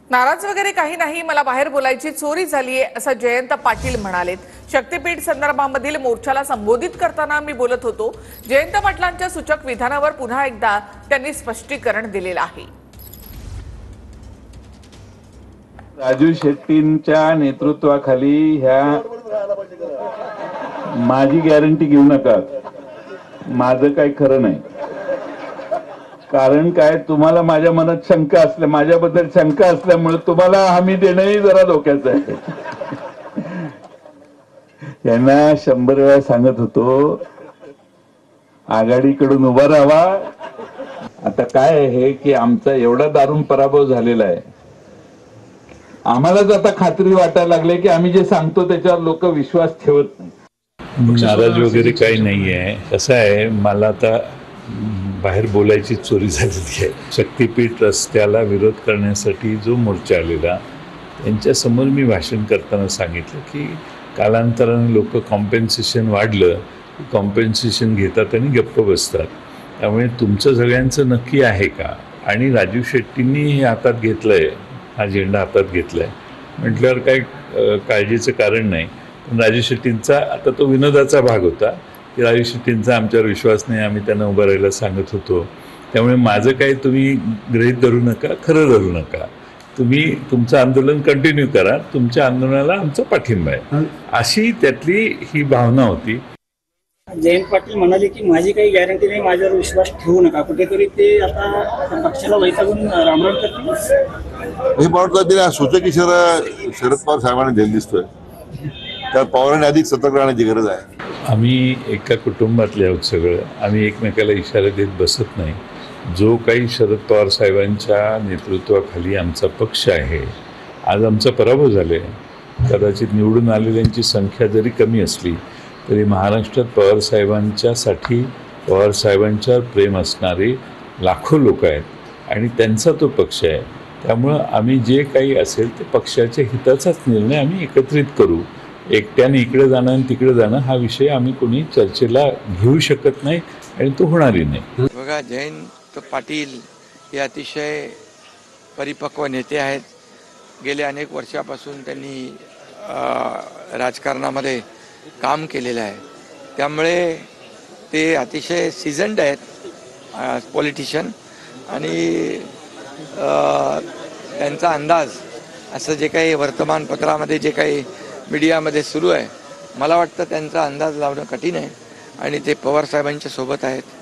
नाराज वगैरे काही नाही, मला बाहेर बोलायची चोरी झालीये असं जयंत पाटील म्हणालेत। शक्तीपीठ संदर्भामधील मोर्चाला संबोधित करताना मी बोलत होतो। जयंत पाटलांच्या सूचक विधानावर पुन्हा एकदा त्यांनी स्पष्टीकरण दिलेलं आहे। राजू शेट्टींच्या नेतृत्वाखाली ह्या माझी गॅरंटी घेऊ नका, माझं काही खरं नाही। कारण काय, तुम्हाला माझ्या मनात शंका असल्या, माझ्याबद्दल शंका असल्यामुळे तुम्हाला हमी देणंही जरा धोक्याचं आहे। यांना 100 वेळा सांगत होतो आघाडीकडून उभा राहावा। आता काय आहे की आमचा एवढा दारुण पराभव झालेला आहे, आम्हालाच आता खात्री वाटायला लागली की आम्ही जे सांगतो त्याच्यावर लोक विश्वास ठेवत नाही। नाराज वगैरे काही नाही आहे। कसं आहे, मला आता बाहेर बोलायची चोरी झालेली आहे। शक्तीपीठ रस्त्याला विरोध करण्यासाठी जो मोर्चा आलेला त्यांच्यासमोर मी भाषण करताना सांगितलं की कालांतराने लोक कॉम्पेन्सेशन वाढलं, कॉम्पेन्सेशन घेतात आणि गप्प बसतात। त्यामुळे तुमचं सगळ्यांचं नक्की आहे का? आणि राजू शेट्टींनी हे हातात घेतलंय, हा झेंडा हातात घेतलाय म्हटल्यावर काही काळजीचं कारण नाही। पण राजू शेट्टींचा आता तो विनोदाचा भाग होता की राजू शेट्टींचा आमच्यावर विश्वास नाही, आम्ही त्यांना उभं राहायला सांगत होतो। त्यामुळे माझं काही तुम्ही गृहीत धरू नका, खरं धरू नका। तुम्ही तुमचं आंदोलन कंटिन्यू करा, तुमच्या आंदोलनाला आमचा पाठिंबा आहे, अशी त्यातली ही भावना होती। जयंत पाटील म्हणाले की माझी काही गॅरंटी नाही, माझ्यावर विश्वास ठेवू नका। कुठेतरी ते आता पक्षाला वैतागून रामराम करतील। हे मला सूचक इशारा शरद पवार साहेबांनी दिला दिसतोय, त्या पवारांनी अधिक सतर्क राहण्याची गरज आहे। आम्ही एका कुटुंबातले आहोत सगळं, आम्ही एकमेकाला इशारा देत बसत नाही। जो काही शरद पवार साहेबांच्या नेतृत्वाखाली आमचा पक्ष आहे, आज आमचा पराभव झाले, कदाचित निवडून आलेल्यांची संख्या जरी कमी असली तरी महाराष्ट्रात पवार साहेबांच्यासाठी, पवार साहेबांच्यावर प्रेम असणारे लाखो लोक आहेत आणि त्यांचा तो पक्ष आहे। त्यामुळं आम्ही जे काही असेल ते पक्षाच्या हिताचाच निर्णय आम्ही एकत्रित करू। एकट्याने इकडे जाणं आणि तिकडे जाणं हा विषय आम्ही कोणी चर्चेला घेऊ शकत नाही आणि तो होणारही नाही। बघा, जयंत पाटील हे अतिशय परिपक्व नेते आहेत। गेल्या अनेक वर्षापासून त्यांनी राजकारणामध्ये काम केलेलं आहे, त्यामुळे ते अतिशय सीझन्ड आहेत पॉलिटिशियन। आणि त्यांचा अंदाज असं जे काही वर्तमानपत्रामध्ये, जे काही मीडियामध्ये सुरू आहे, मला वाटतं त्यांचा अंदाज लावणं कठीण आहे आणि ते पवार साहेबांच्या सोबत आहेत।